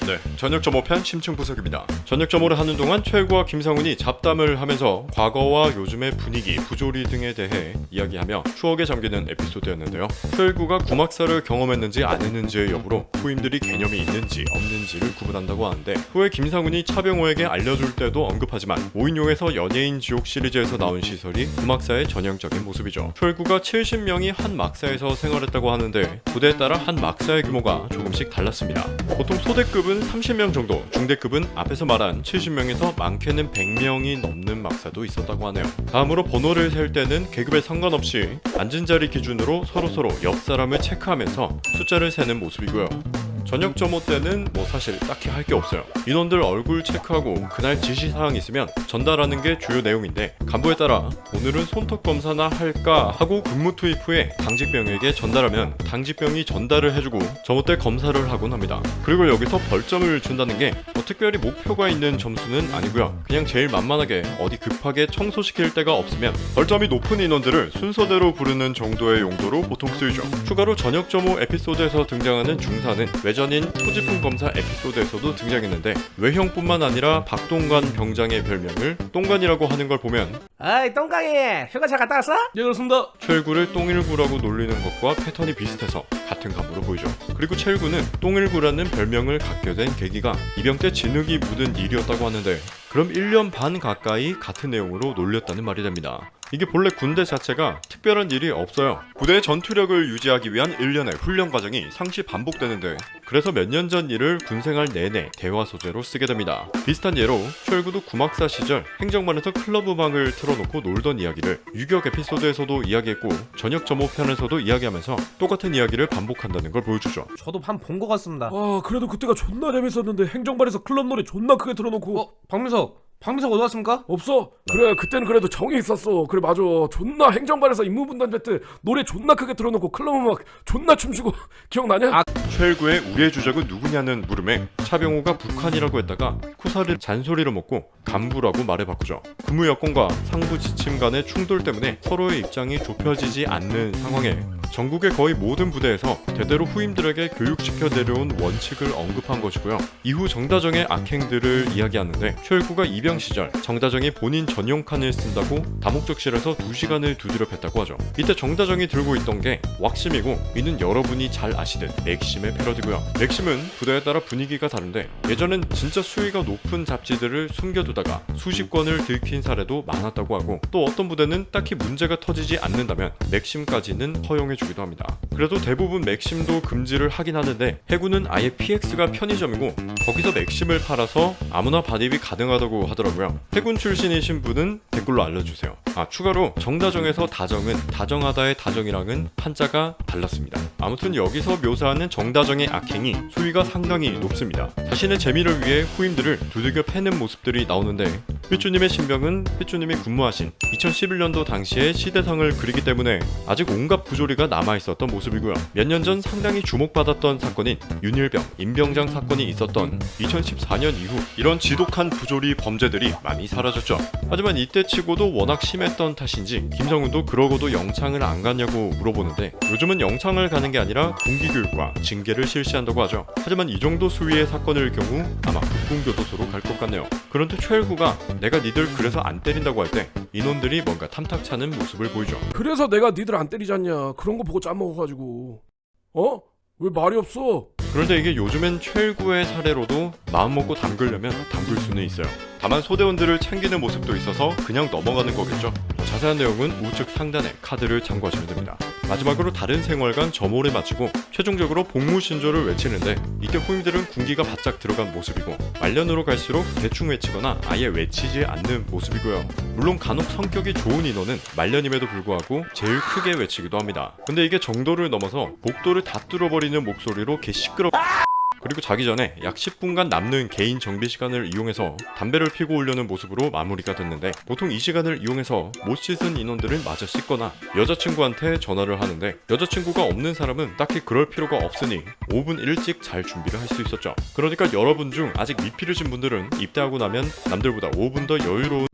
네, 저녁 점호편 심층 분석입니다. 저녁 점호를 하는 동안 최일구와 김상훈이 잡담을 하면서 과거와 요즘의 분위기, 부조리 등에 대해 이야기하며 추억에 잠기는 에피소드였는데요. 최일구가 구막사를 경험했는지 안 했는지의 여부로 후임들이 개념이 있는지 없는지를 구분한다고 하는데, 후에 김상훈이 차병호에게 알려줄 때도 언급하지만 5인용에서 연예인 지옥 시리즈에서 나온 시설이 구막사의 전형적인 모습이죠. 최일구가 70명이 한 막사에서 생활했다고 하는데 부대에 따라 한 막사의 규모가 조금씩 달랐습니다. 보통 소대급은 30명 정도, 중대급은 앞에서 말한 70명에서 많게는 100명이 넘는 막사도 있었다고 하네요. 다음으로 번호를 셀 때는 계급에 상관없이 앉은 자리 기준으로 서로서로 옆 사람을 체크하면서 숫자를 세는 모습이고요. 저녁 점호 때는 사실 딱히 할 게 없어요. 인원들 얼굴 체크하고 그날 지시사항 있으면 전달하는 게 주요 내용인데, 간부에 따라 오늘은 손톱 검사나 할까 하고 근무 투입 후에 당직병에게 전달하면 당직병이 전달을 해주고 점호 때 검사를 하곤 합니다. 그리고 여기서 벌점을 준다는 게 특별히 목표가 있는 점수는 아니고요. 그냥 제일 만만하게 어디 급하게 청소시킬 데가 없으면 벌점이 높은 인원들을 순서대로 부르는 정도의 용도로 보통 쓰이죠. 추가로 저녁 점호 에피소드에서 등장하는 중사는 외전인 소지품 검사 에피소드에서도 등장했는데, 외형뿐만 아니라 박동관 병장의 별명을 똥간이라고 하는 걸 보면 어이 똥강이 휴가 잘 갔다 왔어? 예, 그렇습니다. 최일구를 똥일구라고 놀리는 것과 패턴이 비슷해서 같은 간부로 보이죠. 그리고 최일구는 똥일구라는 별명을 갖게 된 계기가 이병 때 진흙이 묻은 일이었다고 하는데, 그럼 1년 반 가까이 같은 내용으로 놀렸다는 말이 됩니다. 이게 본래 군대 자체가 특별한 일이 없어요. 부대의 전투력을 유지하기 위한 일련의 훈련 과정이 상시 반복되는데, 그래서 몇 년 전 일을 군생활 내내 대화 소재로 쓰게 됩니다. 비슷한 예로 최일구도 구막사 시절 행정반에서 클럽 음악을 틀어놓고 놀던 이야기를 유격 에피소드에서도 이야기했고, 저녁 점호 편에서도 이야기하면서 똑같은 이야기를 반복한다는 걸 보여주죠. 저도 한 본 것 같습니다. 아, 그래도 그때가 존나 재밌었는데 행정반에서 클럽 노래 존나 크게 틀어놓고. 박민석 어디 갔습니까? 없어? 그래, 그때는 그래도 정이 있었어. 그래, 맞아. 존나 행정반에서 임무분담제 때 노래 존나 크게 틀어놓고 클럽 음악 존나 춤추고 기억나냐? 최일구의 우리의 주적은 누구냐는 물음에 차병호가 북한이라고 했다가 쿠사를 잔소리로 먹고 간부라고 말을 바꾸죠. 근무 여건과 상부 지침 간의 충돌 때문에 서로의 입장이 좁혀지지 않는 상황에 전국의 거의 모든 부대에서 대대로 후임들에게 교육시켜 내려온 원칙을 언급한 것이고요. 이후 정다정의 악행들을 이야기하는데, 최일구가 이병 시절 정다정이 본인 전용 칸을 쓴다고 다목적실에서 2시간을 두드려 팼다고 하죠. 이때 정다정이 들고 있던 게 왁심이고, 이는 여러분이 잘 아시듯 맥심의 패러디고요. 맥심은 부대에 따라 분위기가 다른데, 예전엔 진짜 수위가 높은 잡지들을 숨겨두다가 수십 권을 들킨 사례도 많았다고 하고, 또 어떤 부대는 딱히 문제가 터지지 않는다면 맥심까지는 허용해주기도 합니다. 그래도 대부분 맥심도 금지를 하긴 하는데, 해군은 아예 PX가 편의점이고 거기서 맥심을 팔아서 아무나 반입이 가능하다고 하더라고요. 해군 출신이신 분은 댓글로 알려주세요. 추가로 정다정에서 다정은 다정하다의 다정이랑은 한자가 달랐습니다. 아무튼 여기서 묘사하는 정다정의 악행이 수위가 상당히 높습니다. 자신의 재미를 위해 후임들을 두들겨 패는 모습들이 나오는데, 휘쭈님의 신병은 휘쭈님이 근무하신 2011년도 당시의 시대상을 그리기 때문에 아직 온갖 부조리가 남아있었던 모습이고요. 몇 년 전 상당히 주목받았던 사건인 윤일병, 임병장 사건이 있었던 2014년 이후 이런 지독한 부조리 범죄들이 많이 사라졌죠. 하지만 이때 치고도 워낙 심했던 탓인지 김성훈도 그러고도 영창을 안 갔냐고 물어보는데, 요즘은 영창을 가는 게 아니라 군기교육과 징계를 실시한다고 하죠. 하지만 이 정도 수위의 사건일 경우 아마 국군교도소로 갈 것 같네요. 그런데 최일구가 내가 니들 그래서 안 때린다고 할 때 인원들이 뭔가 탐탁찮은 모습을 보이죠. 그래서 내가 니들 안 때리잖냐. 그런 거 보고 짬먹어가지고. 왜 말이 없어? 그런데 이게 요즘엔 최일구의 사례로도 마음먹고 담그려면 담글 수는 있어요. 다만 소대원들을 챙기는 모습도 있어서 그냥 넘어가는 거겠죠. 자세한 내용은 우측 상단에 카드를 참고하시면 됩니다. 마지막으로 다른 생활관 점호를 마치고 최종적으로 복무신조를 외치는데, 이때 후임들은 군기가 바짝 들어간 모습이고, 말년으로 갈수록 대충 외치거나 아예 외치지 않는 모습이고요. 물론 간혹 성격이 좋은 인원은 말년임에도 불구하고 제일 크게 외치기도 합니다. 근데 이게 정도를 넘어서 복도를 다 뚫어버리는 목소리로 개 시끄러. 그리고 자기 전에 약 10분간 남는 개인 정비 시간을 이용해서 담배를 피고 오려는 모습으로 마무리가 됐는데, 보통 이 시간을 이용해서 못 씻은 인원들을 마저 씻거나 여자친구한테 전화를 하는데, 여자친구가 없는 사람은 딱히 그럴 필요가 없으니 5분 일찍 잘 준비를 할 수 있었죠. 그러니까 여러분 중 아직 미필이신 분들은 입대하고 나면 남들보다 5분 더 여유로운